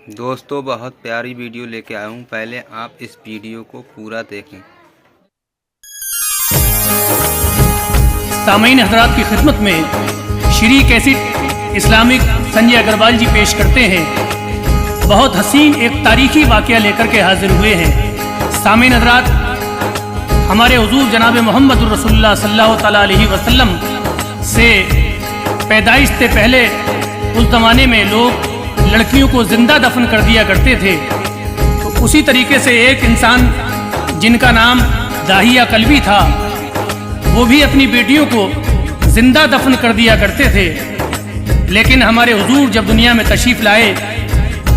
दोस्तों बहुत प्यारी वीडियो लेके आया हूँ। पहले आप इस वीडियो को पूरा देखें। सामईन हज़रात की खिदमत में श्री कैसेट इस्लामिक संजय अग्रवाल जी पेश करते हैं। बहुत हसीन एक तारीखी वाक़या लेकर के हाजिर हुए हैं। सामईन हज़रात, हमारे हुजूर जनाब मोहम्मद रसूलुल्लाह सल्लल्लाहु तआला अलैहि वसल्लम से पैदाइश से पहले उस ज़माने में लोग लड़कियों को जिंदा दफन कर दिया करते थे। तो उसी तरीके से एक इंसान जिनका नाम दाहिया कल्बी था, वो भी अपनी बेटियों को जिंदा दफन कर दिया करते थे। लेकिन हमारे हुजूर जब दुनिया में तशरीफ़ लाए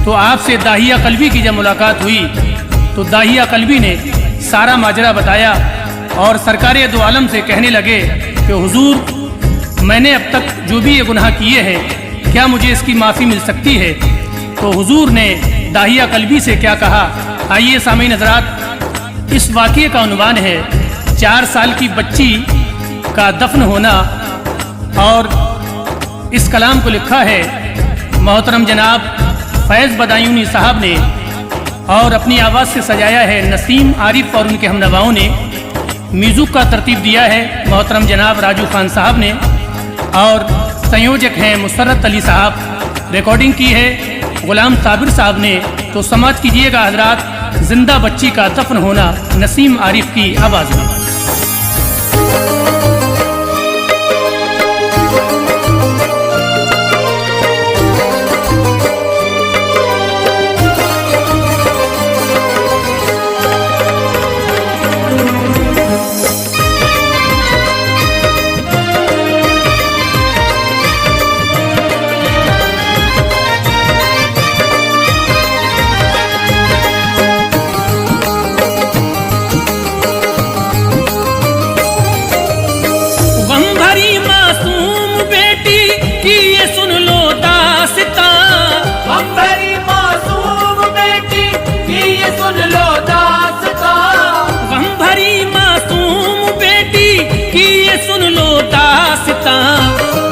तो आपसे दाहिया कल्बी की जब मुलाकात हुई तो दाहिया कल्बी ने सारा माजरा बताया और सरकारे दो आलम से कहने लगे कि हुजूर, मैंने अब तक जो भी ये गुनाह किए हैं, क्या मुझे इसकी माफ़ी मिल सकती है? तो हुजूर ने दाहिया कल्बी से क्या कहा, आइए सामईन हज़रात, इस वाक़ये का उन्वान है 4 साल की बच्ची का दफन होना। और इस कलाम को लिखा है मोहतरम जनाब फैज़ बदायूनी साहब ने और अपनी आवाज़ से सजाया है नसीम आरिफ और उनके हमनवाओं ने। म्यूज़िक का तरतीब दिया है मोहतरम जनाब राजू खान साहब ने और संयोजक हैं मुसर्रत अली साहब। रिकॉर्डिंग की है गुलाम साबिर साहब ने। तो समाज कीजिएगा हजरात, जिंदा बच्ची का दफन होना नसीम आरिफ की आवाज़ में।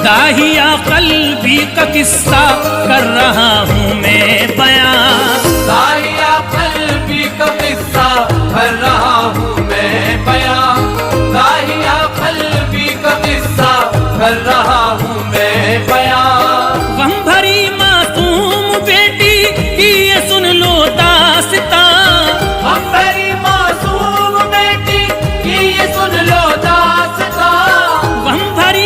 दाहिया कल्बी का किस्सा कर रहा हूँ मैं बयां, दाहिया कल्बी का किस्सा कर रहा हूँ मैं बयां, दाहिया कल्बी का किस्सा कर रहा हूँ मैं बयां। गम भरी मासूम बेटी की ये सुन लो दास्तां, गम भरी मासूम बेटी की ये सुन लो दास्तां, गम भरी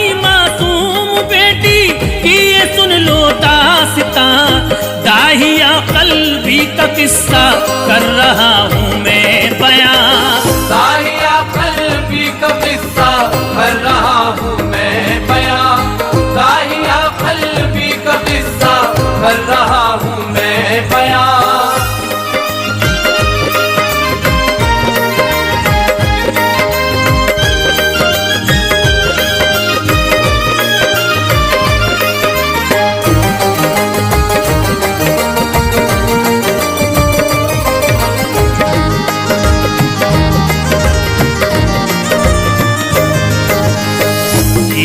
सुन लो दास्तां। दाहिया कल्बी का किस्सा कर रहा हूँ मैं बयां, दाहिया कल्बी का किस्सा कर रहा हूँ मैं बयां, दाहिया कल्बी का किस्सा कर रहा हूँ मैं बयां।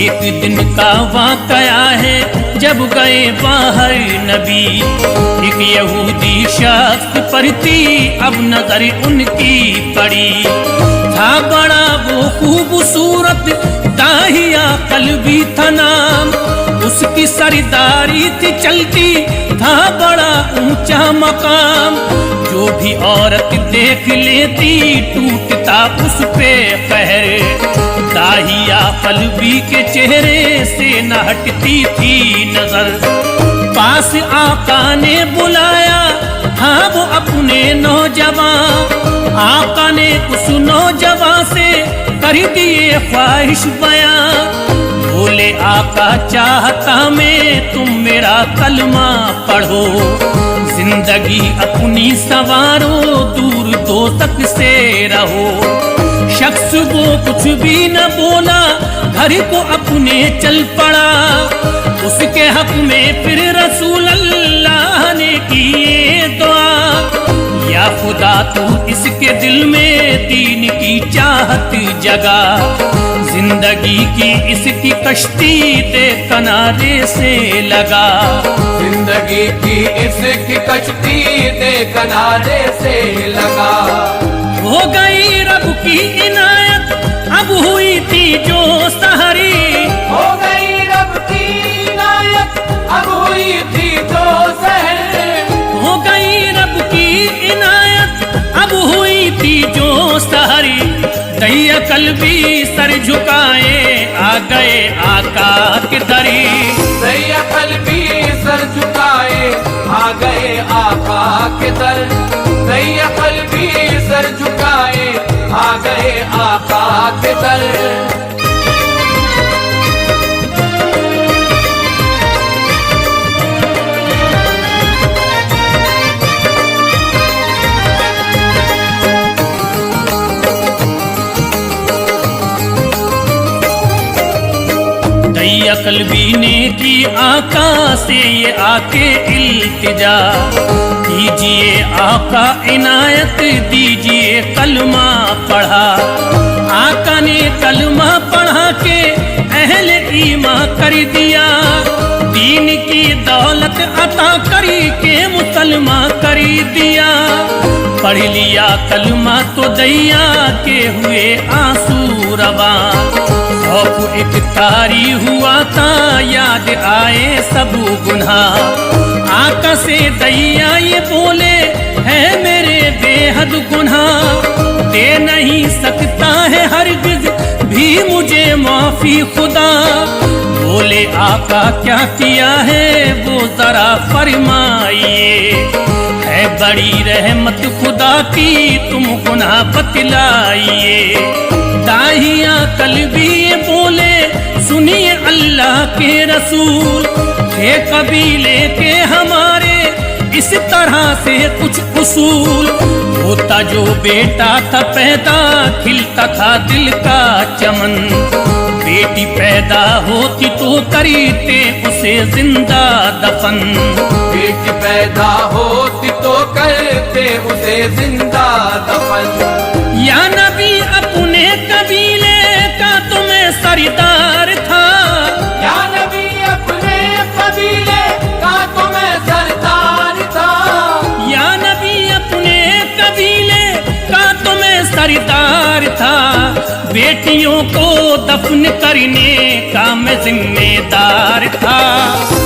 एक दिन का वाक़या है जब गए बाहर नबी, एक यहूदी शख्स पर थी अब नजर उनकी पड़ी। था बड़ा वो खूबसूरत दाहिया कल्बी था नाम, उसकी सरदारी थी चलती था बड़ा ऊंचा मकाम। जो भी औरत देख लेती टूटता उस पे कहर, दाहिया कल्बी के चेहरे से न हटती थी नजर। पास आका ने बुलाया, हाँ वो अपने नौजवान, आका ने उस नौजवान से कर दिए ख्वाहिश बयां। बोले आका चाहता मैं तुम मेरा कलमा पढ़ो, जिंदगी अपनी संवारो दूर दोज़ख से रहो। शख्स वो कुछ भी न बोला, घर को अपने चल पड़ा। उसके हक में फिर रसूल अल्लाह ने किए दुआ, या खुदा तू इसके दिल में दीन की चाहत जगा, जिंदगी की इसकी कश्ती दे किनारे से लगा, जिंदगी की इसकी कश्ती दे किनारे से लगा। हो गई रब की इनायत अब हुई थी जो सहरी, हो गई रब की इनायत अब हुई थी जो सहर, हो गई रब की इनायत अब हुई थी जो सहरी। दैया कल्बी सर झुकाए आ गए आका के दरी, दैया कल्बी सर झुकाए आ गए आका के दर, दैया कल्बी सर झुकाए आ गए आका के दर। दैया कल्बी ने की आका से ये आके इल्तिजा, दीजिए आका इनायत दीजिए कलमा पढ़ा। आका ने कलमा पढ़ा के अहले ईमा कर दिया, दीन की दौलत अता करी के मुसलमा कर दिया। पढ़ लिया कलमा तो दैया के हुए आंसू रवा, खौफ एक तारी हुआ था याद आए सब गुनाह। आका से दैया ये बोले है मेरे बेहद गुनाह, दे नहीं सकता है हरगिज भी मुझे माफी खुदा। बोले आका क्या किया है वो जरा फरमाइए, है बड़ी रहमत खुदा की तुम गुनाह बतलाइए। दाहिया कल्बी बोले सुनिए अल्लाह के रसूल, थे कबीले के हमारे इस तरह से कुछ उसूल। होता जो बेटा था पैदा खिलता था दिल का चमन, बेटी पैदा होती तो करते उसे जिंदा दफन। बेटी पैदा होती तो करते उसे जिंदा दफन। या नबी अपने कबीले का तुम्हें सरदार था, या नबी अपने कबीले का तुम्हें सरदार था, या नबी अपने कबीले का तुम्हें सरदार था। बेटियों को दफन करने का मैं जिम्मेदार था,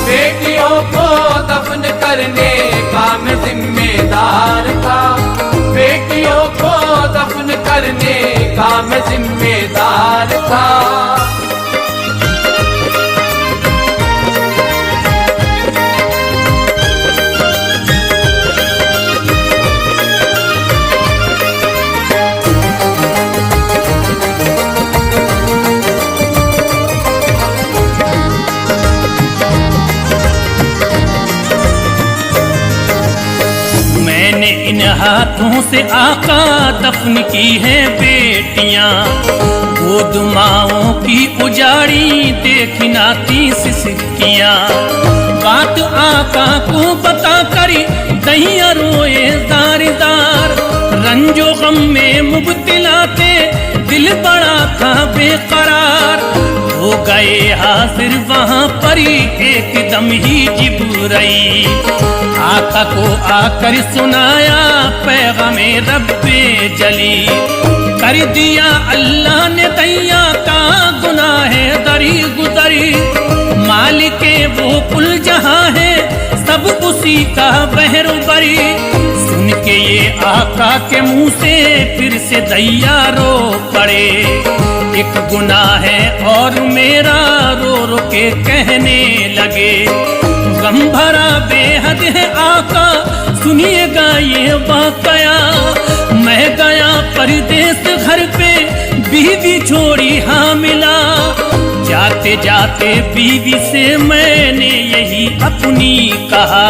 बेटियों को दफन करने का मैं जिम्मेदार था, बेटियों को दफन करने का मैं जिम्मेदार था। इन हाथों से आका दफन की है बेटियां, गोद माओं की उजाड़ी देखी नाती सिसकियां। बात आका को बता करी दैया रोए दारदार, रंजो गम में मुब्तला थे दिल बड़ा था बेकरार। हो गए हाजिर वहाँ पर एकदम ही जिब्राइल, आका को आकर सुनाया पैगामे रब्बे जली। कर दिया अल्लाह ने दैया का गुनाह दरी गुजरी, मालिके वो कुल जहां है सब उसी का बहरुबरी। सुन के ये आका के मुंह से फिर से दैया रो पड़े, एक गुनाह है और मेरा रो रो के कहने लगे। गम भरा बेहद है आका सुनिएगा ये वाकया, मैं गया परदेस घर पे बीवी छोड़ी हामिला। जाते जाते बीवी से मैंने यही अपनी कहा,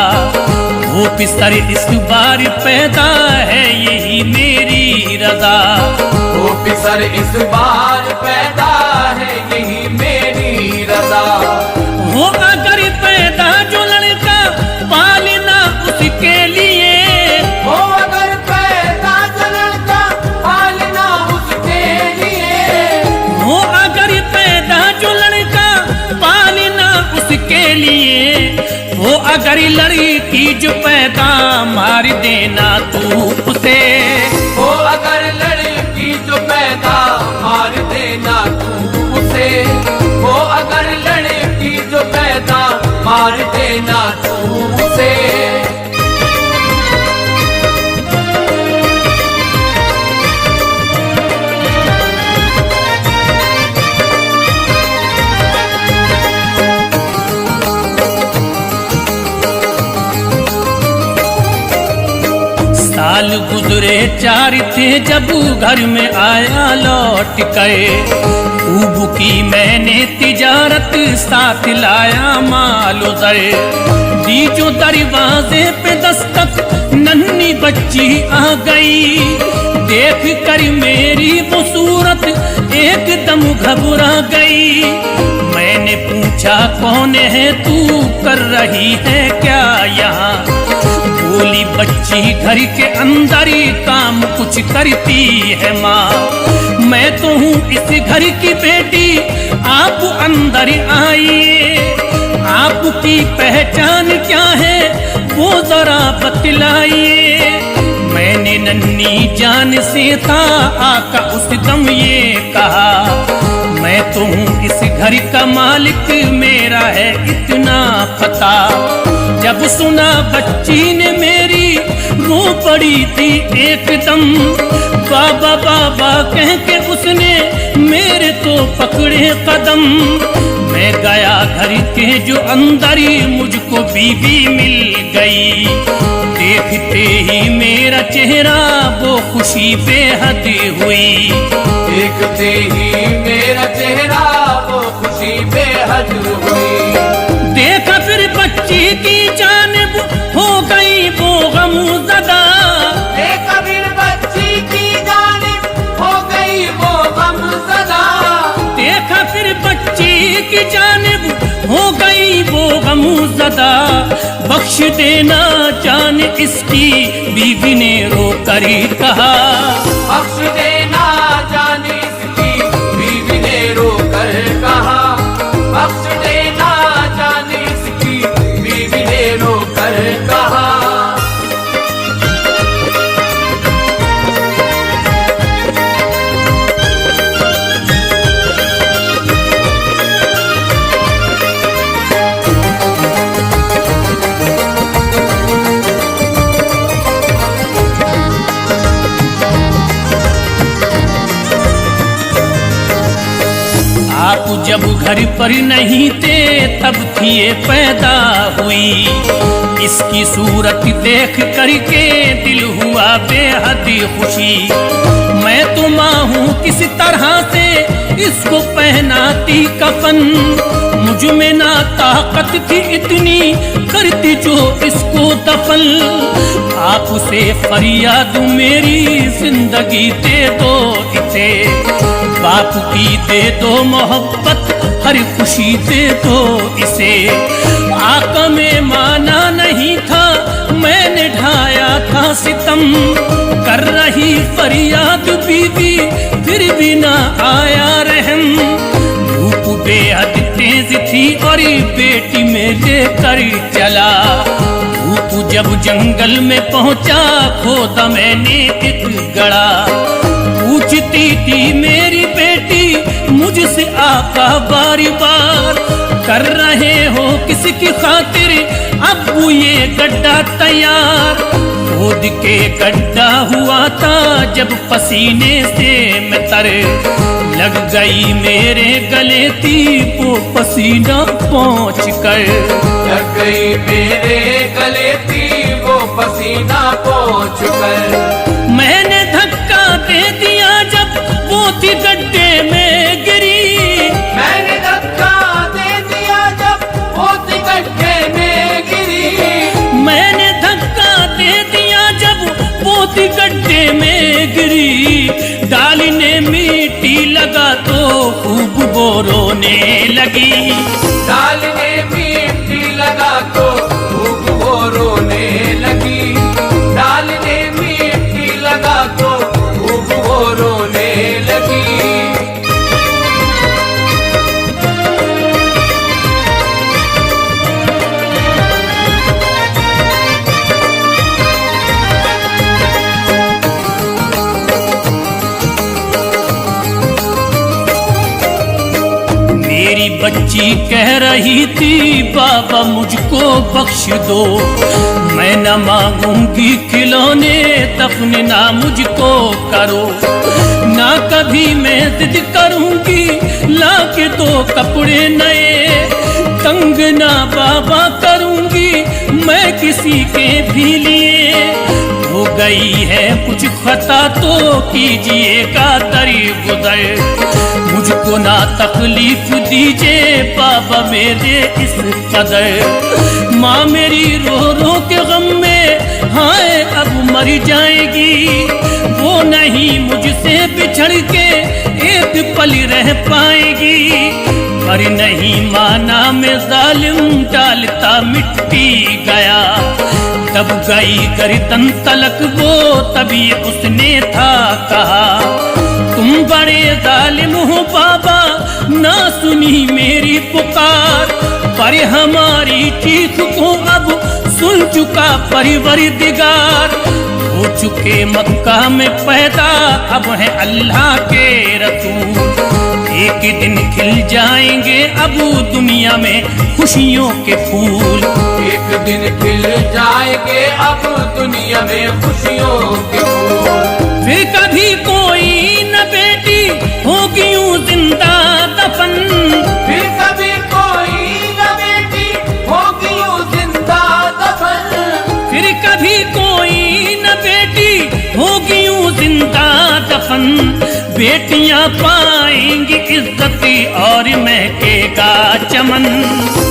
वो पिसर इस बार पैदा है यही मेरी रजा। वो पिसर इस बार पैदा है यही मेरी रजा। वो अगर पैदा जो लड़का पालना उसके लिए, वो अगर पैदा अगर लड़की जो पैदा मार देना तू उसे, हो अगर लड़की जो पैदा मार देना तू उसे, हो अगर लड़की जो पैदा मार देना तू उसे। साल गुजरे 4 थे जब घर में आया लौट गए, खूब की मैंने तिजारत साथ लाया माल उधर, दी जो दरवाजे पे दस्तक नन्ही बच्ची आ गई, देख कर मेरी वो सूरत एकदम घबरा गई। मैंने पूछा कौन है तू, कर रही है क्या यहाँ, बोली बच्ची घर के अंदर ही काम कुछ करती है माँ, मैं तो हूँ इस घर की बेटी, आप अंदर आइए, आपकी पहचान क्या है वो जरा बतलाइए। मैंने नन्ही जान से था आका उस दम ये कहा, मैं तो हूँ इस घर का मालिक, मेरा है इतना पता। जब सुना बच्ची ने मेरी रो पड़ी थी एकदम, बाबा बाबा कह के उसने मेरे तो पकड़े कदम। मैं गया घर के जो अंदर ही मुझको बीवी मिल गई, देखते ही मेरा चेहरा वो खुशी बेहद हुई, देखते ही मेरा चेहरा वो खुशी बेहद हुई। देखा फिर बच्ची की जानिब हो गई वो गमज़दा, देखा फिर बच्ची की जानिब हो गई वो गमज़दा, देखा फिर बच्ची की जानिब हो गई वो गमज़दा। बख्श देना जान इसकी बीवी ने रो कर कहा, बख्श देना जान इसकी बीवी ने रो कर कहा, बख्श देना जान इसकी बीवी ने रो कर कहा। आप जब घर पर नहीं थे तब थी ये पैदा हुई, इसकी सूरत देख करके दिल हुआ बेहद खुशी। मैं तो माँ हूँ किस तरह से इसको पहनाती कफन, मुझ में ना ताकत थी इतनी करती जो इसको दफन। आपसे फरियाद मेरी जिंदगी दे दो इसे, बाप की दे दो मोहब्बत हर खुशी दे दो इसे। आका में माना नहीं था मैंने ढाया था सितम, कर रही फरियाद बीवी फिर भी ना आया रहम। धूप बेहद तेज थी और बेटी में लेकर चला, धूप जब जंगल में पहुंचा खोदा मैंने एक गड़ा। पूछती थी मेरी बेटी मुझसे आका बार बार, कर रहे हो किसकी खातिर अब्बू ये गड्ढा तैयार। खोद के गड्ढा हुआ था जब पसीने से मैं तर, लग गई मेरे गले थी वो पसीना पहुँच कर, लग गई मेरे गले थी वो पसीना पहुँच कर। मैंने धक्का दे दिया जब वो थी गड्ढे में गिरी, मैंने धक्का दे दिया जब वो थी गड्ढे में गिरी, मैंने धक्का दे दिया जब वो थी गड्ढे में गिरी। डालने मिट्टी लगा तो खूब वो रोने लगी, डालने मिट्टी लगा तो खूब वो रोने लगी, डालने मिट्टी लगा तो खूब वो रोने लगी। बच्ची कह रही थी बाबा मुझको बख्श दो, मैं न मांगूंगी खिलौने दफन ना मुझको करो, ना कभी मैं जिद करूंगी लाके दो कपड़े नए, तंग ना बाबा करूंगी मैं किसी के भी लिए, हो गई है कुछ खता तो कीजिएगा दरी गुदर, मुझको ना तकलीफ दीजिए बाबा मेरे इस कदर, माँ मेरी रो रो के गम में हाय अब मर जाएगी, वो नहीं मुझसे बिछड़ के एक पल रह पाएगी, पर नहीं माना मैं जालिम डालता मिट्टी गया, तब गई गर्दन तलक वो तभी उसने था कहा, तुम बड़े जालिम हो बाबा ना सुनी मेरी पुकार, पर हमारी चीख को अब सुन चुका परवरदिगार, हो चुके मक्का में पैदा अब है अल्लाह के रसूल, एक दिन खिल जाएंगे अब दुनिया में खुशियों के फूल, एक दिन खिल जाएंगे अब दुनिया में खुशियों के फूल, फिर कभी कोई न बेटी होगी यूं जिंदा दफन, फिर कभी कोई न बेटी होगी यूं जिंदा दफन, फिर कभी कोई न बेटी होगी यूं जिंदा दफन, बेटियां पाएंगी इज्जत और महकेगा चमन,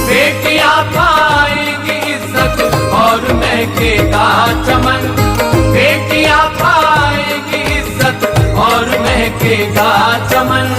बेटियां पाएंगी इज्जत और महकेगा चमन, बेटियां पाएंगी इज्जत और महकेगा चमन।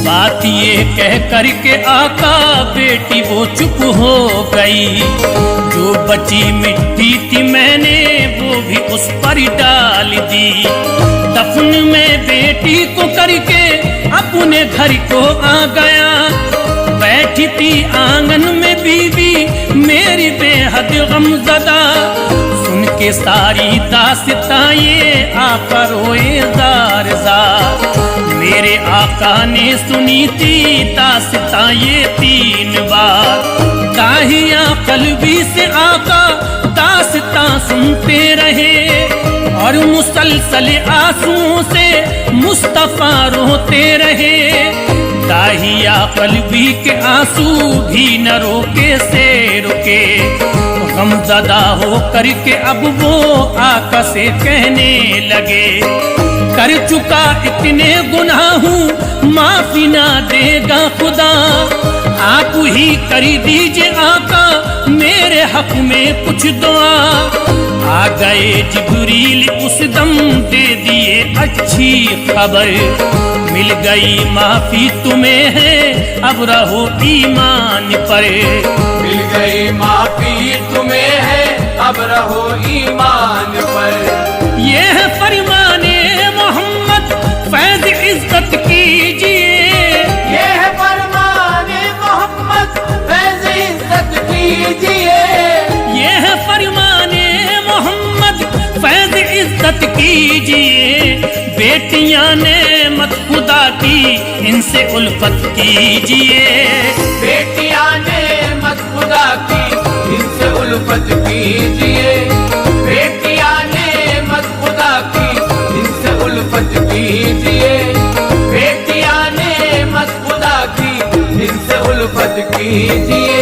बात ये कह करके आका बेटी वो चुप हो गई, जो बची मिट्टी थी मैंने वो भी उस पर डाल दी, दफन में बेटी को करके अपने घर को आ गया, बैठी थी आंगन में बीवी मेरी बेहद गमज़दा, सुन के सारी दास्तां ये आका रोए ज़ार ज़ार, मेरे आका ने सुनी थी दास्तां ये 3 बार, दाहिया कल्बी से आका दास्तां सुनते रहे, और मुसलसल आंसुओं से मुस्तफा रोते रहे, दाहिया कल्बी के आंसू भी न रोके से रुके, गमज़दा हो करके अब वो आका से कहने लगे, कर चुका इतने गुनाहों माफी ना देगा खुदा, आप ही कर दीजिए आका मेरे हक में कुछ दुआ, आ गए जिब्रील उस दम दे दिए अच्छी खबर, मिल गई माफी तुम्हें है अब रहो ईमान पर, मिल गई माफी तुम्हें है अब रहो ईमान पर, ये है फरमाने मोहम्मद फैज़ इज्जत कीजिए, ये है फरमाने मोहम्मद फैज़ इज्जत कीजिए, ये है फरमाने मोहम्मद फैज़ इज्जत कीजिए, बेटियां नेमत खुदा की इनसे उल्फत कीजिए, बेटियां नेमत खुदा की इनसे उल्फत कीजिए, बेटियां नेमत खुदा की इनसे उल्फत कीजिए, बेटियां नेमत खुदा की इनसे उल्फत कीजिए।